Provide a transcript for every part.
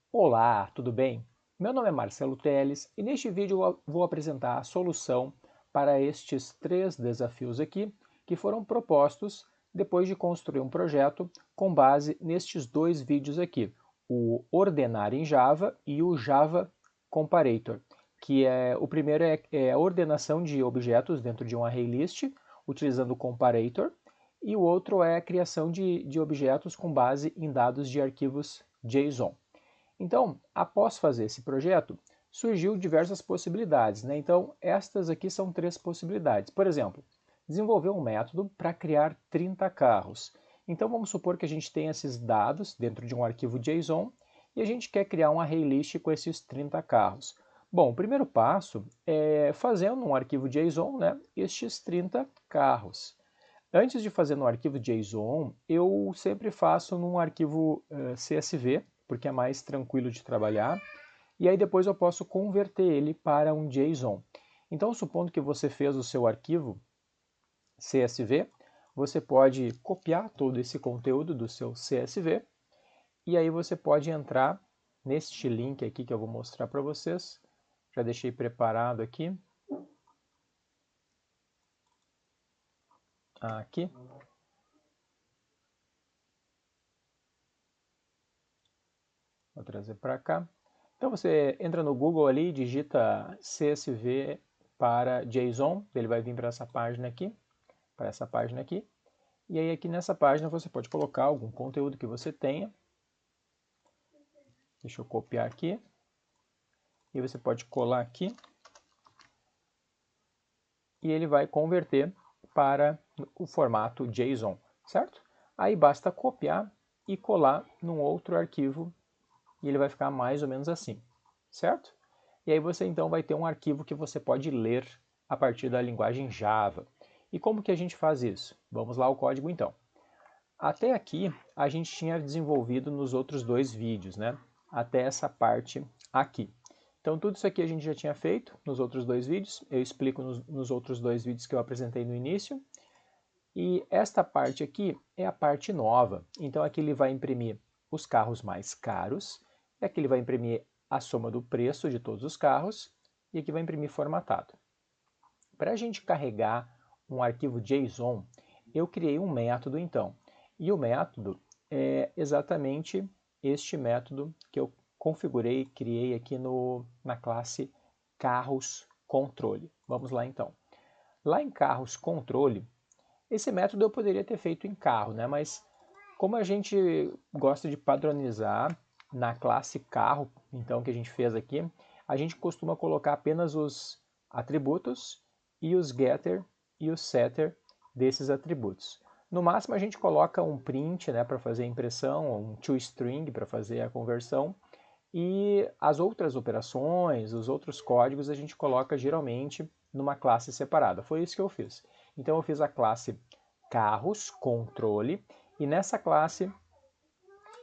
Olá, tudo bem? Meu nome é Marcelo Teles e neste vídeo eu vou apresentar a solução para estes três desafios aqui que foram propostos depois de construir um projeto com base nestes dois vídeos aqui, o Ordenar em Java e o Java Comparator, que o primeiro é a ordenação de objetos dentro de um ArrayList utilizando o Comparator e o outro é a criação de objetos com base em dados de arquivos JSON. Então, após fazer esse projeto, surgiu diversas possibilidades, né? Então, estas aqui são três possibilidades. Por exemplo, desenvolver um método para criar 30 carros. Então, vamos supor que a gente tem esses dados dentro de um arquivo JSON e a gente quer criar um ArrayList com esses 30 carros. Bom, o primeiro passo é fazendo um arquivo JSON, né, estes 30 carros. Antes de fazer no arquivo JSON, eu sempre faço num arquivo CSV, porque é mais tranquilo de trabalhar, e aí depois eu posso converter ele para um JSON. Então, supondo que você fez o seu arquivo CSV, você pode copiar todo esse conteúdo do seu CSV, e aí você pode entrar neste link aqui que eu vou mostrar para vocês. Já deixei preparado aqui. Aqui. Vou trazer para cá. Então você entra no Google ali, digita CSV para JSON, ele vai vir para essa página aqui, E aí aqui nessa página você pode colocar algum conteúdo que você tenha. Deixa eu copiar aqui. E você pode colar aqui. E ele vai converter para o formato JSON, certo? Aí basta copiar e colar num outro arquivo e ele vai ficar mais ou menos assim, certo? E aí você então vai ter um arquivo que você pode ler a partir da linguagem Java. E como que a gente faz isso? Vamos lá ao código então. Até aqui a gente tinha desenvolvido nos outros dois vídeos, né? Até essa parte aqui. Então tudo isso aqui a gente já tinha feito nos outros dois vídeos, eu explico nos outros dois vídeos que eu apresentei no início. E esta parte aqui é a parte nova. Então aqui ele vai imprimir os carros mais caros, e aqui ele vai imprimir a soma do preço de todos os carros, e aqui vai imprimir formatado. Para a gente carregar um arquivo JSON, eu criei um método então. E o método é exatamente este método que eu configurei e criei aqui na classe carros controle. Vamos lá então. Lá em carros controle, esse método eu poderia ter feito em carro, né? Mas como a gente gosta de padronizar na classe carro, então que a gente fez aqui, a gente costuma colocar apenas os atributos e os getter e o setter desses atributos. No máximo a gente coloca um print, né, para fazer a impressão, ou um toString para fazer a conversão, e as outras operações, os outros códigos a gente coloca geralmente numa classe separada. Foi isso que eu fiz. Então eu fiz a classe carros controle e nessa classe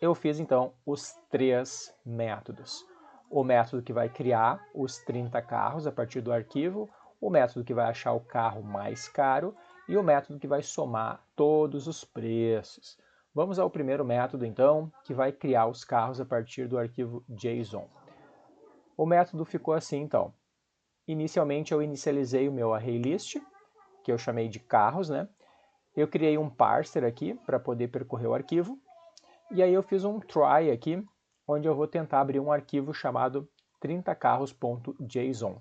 eu fiz então os três métodos. O método que vai criar os 30 carros a partir do arquivo, o método que vai achar o carro mais caro e o método que vai somar todos os preços. Vamos ao primeiro método então, que vai criar os carros a partir do arquivo JSON. O método ficou assim então. Inicialmente eu inicializei o meu ArrayList, que eu chamei de carros, né? Eu criei um parser aqui para poder percorrer o arquivo. E aí eu fiz um try aqui, onde eu vou tentar abrir um arquivo chamado 30carros.json.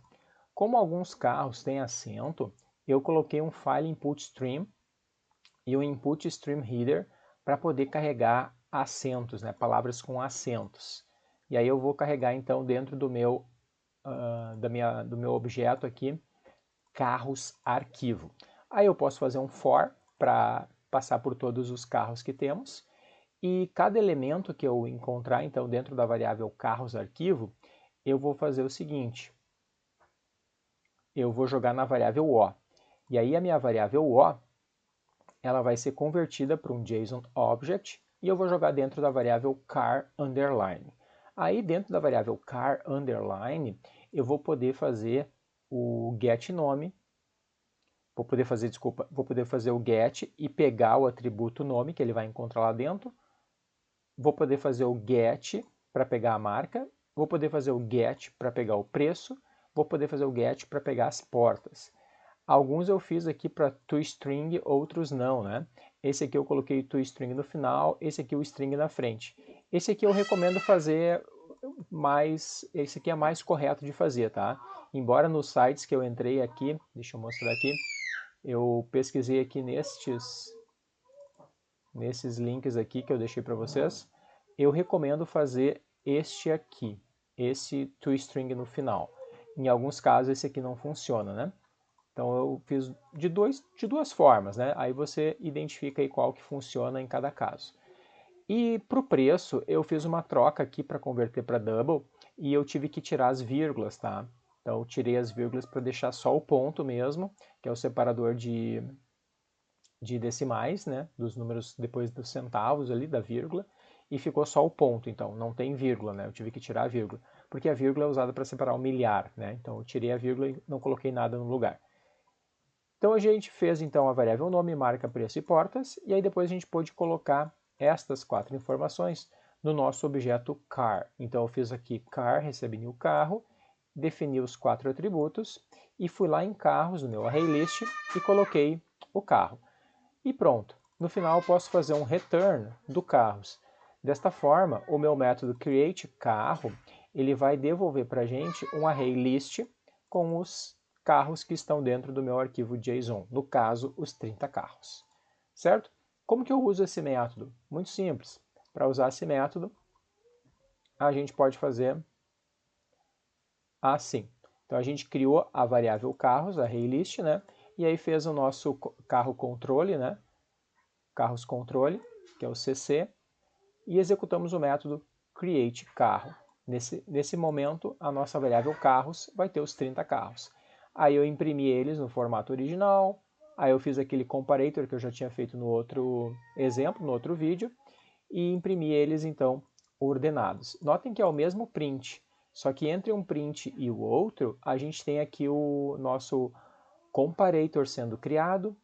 Como alguns carros têm acento, eu coloquei um file input stream e um input stream header para poder carregar acentos, né, palavras com acentos. E aí eu vou carregar então dentro do meu, do meu objeto aqui, carros arquivo. Aí eu posso fazer um for para passar por todos os carros que temos. E cada elemento que eu encontrar, então, dentro da variável carros arquivo, eu vou fazer o seguinte. Eu vou jogar na variável O. E aí a minha variável O, ela vai ser convertida para um JSON Object e eu vou jogar dentro da variável car underline. Aí dentro da variável car underline, eu vou poder fazer o getNome, vou poder fazer o get e pegar o atributo nome que ele vai encontrar lá dentro. Vou poder fazer o get para pegar a marca, vou poder fazer o get para pegar o preço, vou poder fazer o get para pegar as portas. Alguns eu fiz aqui para toString, outros não, né? Esse aqui eu coloquei o toString no final, esse aqui o string na frente. Esse aqui eu recomendo fazer mais, esse aqui é mais correto de fazer, tá? Embora nos sites que eu entrei aqui, deixa eu mostrar aqui, eu pesquisei aqui nesses links aqui que eu deixei para vocês, eu recomendo fazer este aqui, esse toString no final. Em alguns casos esse aqui não funciona, né? Então eu fiz de duas formas, né? Aí você identifica aí qual que funciona em cada caso. E para o preço, eu fiz uma troca aqui para converter para double e eu tive que tirar as vírgulas, tá? Então eu tirei as vírgulas para deixar só o ponto mesmo, que é o separador de decimais, né? Dos números depois dos centavos ali, da vírgula, e ficou só o ponto, então não tem vírgula, né? Eu tive que tirar a vírgula, porque a vírgula é usada para separar o milhar, né? Então eu tirei a vírgula e não coloquei nada no lugar. Então a gente fez então a variável nome, marca, preço e portas, e aí depois a gente pôde colocar estas 4 informações no nosso objeto car. Então eu fiz aqui car, recebi o carro, defini os 4 atributos e fui lá em carros, no meu ArrayList, e coloquei o carro. E pronto. No final eu posso fazer um return do carros. Desta forma, o meu método createCarro, ele vai devolver para a gente um ArrayList com os carros que estão dentro do meu arquivo JSON, no caso, os 30 carros, certo? Como que eu uso esse método? Muito simples. Para usar esse método, a gente pode fazer assim. Então, a gente criou a variável carros, a ArrayList, né? E aí fez o nosso carro controle, né? Carros controle, que é o CC, e executamos o método createCarro. Nesse momento, a nossa variável carros vai ter os 30 carros. Aí eu imprimi eles no formato original, aí eu fiz aquele comparator que eu já tinha feito no outro exemplo, no outro vídeo, e imprimi eles então ordenados. Notem que é o mesmo print, só que entre um print e o outro, a gente tem aqui o nosso comparator sendo criado,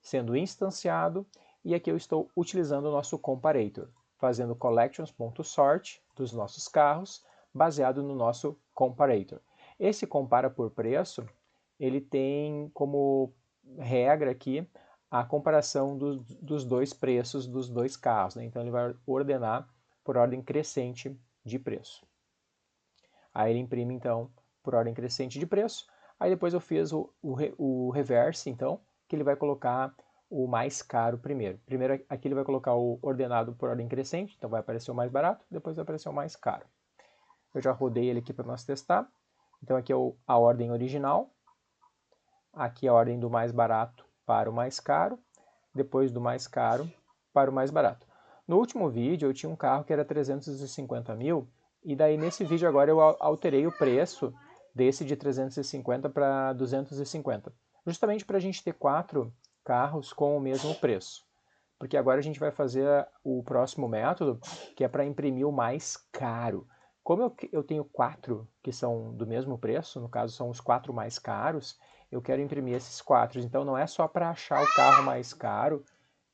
sendo instanciado, e aqui eu estou utilizando o nosso comparator, fazendo collections.sort dos nossos carros, baseado no nosso comparator. Esse compara por preço, ele tem como regra aqui a comparação dos dois preços dos dois carros, né? Então ele vai ordenar por ordem crescente de preço. Aí ele imprime então por ordem crescente de preço. Aí depois eu fiz o reverse, então, que ele vai colocar o mais caro primeiro. Primeiro aqui ele vai colocar o ordenado por ordem crescente, então vai aparecer o mais barato, depois vai aparecer o mais caro. Eu já rodei ele aqui para nós testar. Então aqui é a ordem original, aqui é a ordem do mais barato para o mais caro, depois do mais caro para o mais barato. No último vídeo eu tinha um carro que era 350 mil, e daí nesse vídeo agora eu alterei o preço desse de 350 para 250, justamente para a gente ter 4 carros com o mesmo preço. Porque agora a gente vai fazer o próximo método, que é para imprimir o mais caro. Como eu tenho 4 que são do mesmo preço, no caso são os 4 mais caros, eu quero imprimir esses 4. Então não é só para achar o carro mais caro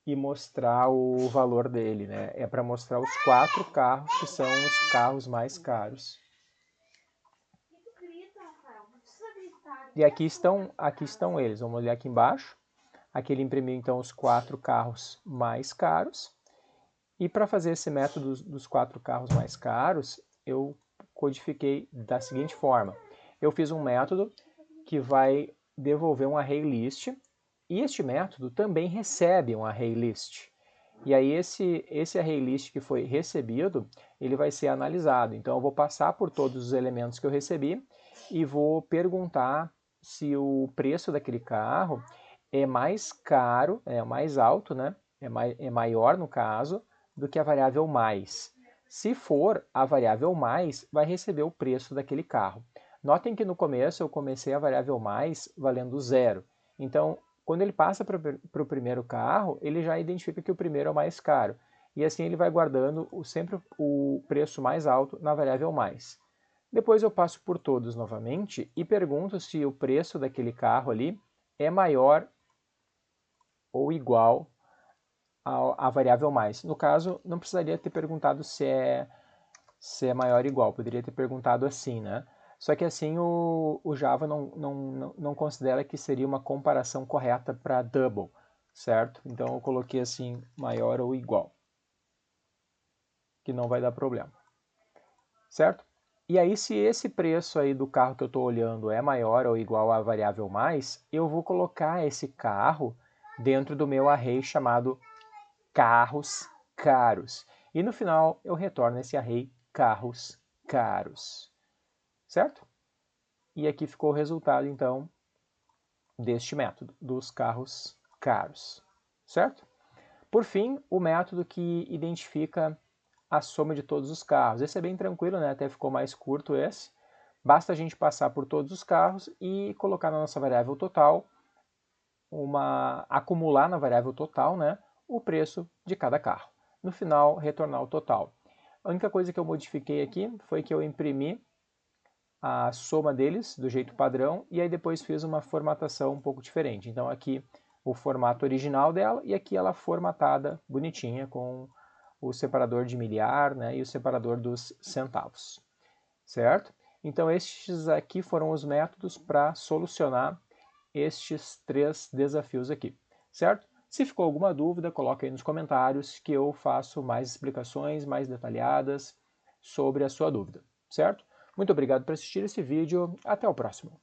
e mostrar o valor dele, né? É para mostrar os 4 carros que são os carros mais caros. E aqui estão eles. Vamos olhar aqui embaixo. Aqui ele imprimiu então os 4 carros mais caros. E para fazer esse método dos 4 carros mais caros, eu codifiquei da seguinte forma. Eu fiz um método que vai devolver um ArrayList, e este método também recebe um ArrayList. E aí esse ArrayList que foi recebido, ele vai ser analisado. Então eu vou passar por todos os elementos que eu recebi e vou perguntar se o preço daquele carro é mais caro, é mais alto, né? É maior no caso, do que a variável mais. Se for, a variável mais vai receber o preço daquele carro. Notem que no começo eu comecei a variável mais valendo 0. Então, quando ele passa para o primeiro carro, ele já identifica que o primeiro é o mais caro. E assim ele vai guardando sempre o preço mais alto na variável mais. Depois eu passo por todos novamente e pergunto se o preço daquele carro ali é maior ou igual à variável mais. No caso, não precisaria ter perguntado se é se é maior ou igual. Poderia ter perguntado assim, né? Só que assim o Java não considera que seria uma comparação correta para double, certo? Então eu coloquei assim, maior ou igual, que não vai dar problema, certo? E aí se esse preço aí do carro que eu estou olhando é maior ou igual à variável mais, eu vou colocar esse carro dentro do meu array chamado carros caros. E no final eu retorno esse array carros caros, certo? E aqui ficou o resultado, então, deste método, dos carros caros, certo? Por fim, o método que identifica a soma de todos os carros. Esse é bem tranquilo, né? Até ficou mais curto esse. Basta a gente passar por todos os carros e colocar na nossa variável total, acumular na variável total, né, o preço de cada carro. No final, retornar o total. A única coisa que eu modifiquei aqui foi que eu imprimi a soma deles do jeito padrão e aí depois fiz uma formatação um pouco diferente. Então aqui o formato original dela e aqui ela formatada bonitinha com o separador de milhar, né, e o separador dos centavos, certo? Então estes aqui foram os métodos para solucionar estes 3 desafios aqui, certo? Se ficou alguma dúvida, coloque aí nos comentários que eu faço mais explicações mais detalhadas sobre a sua dúvida, certo? Muito obrigado por assistir esse vídeo, até o próximo.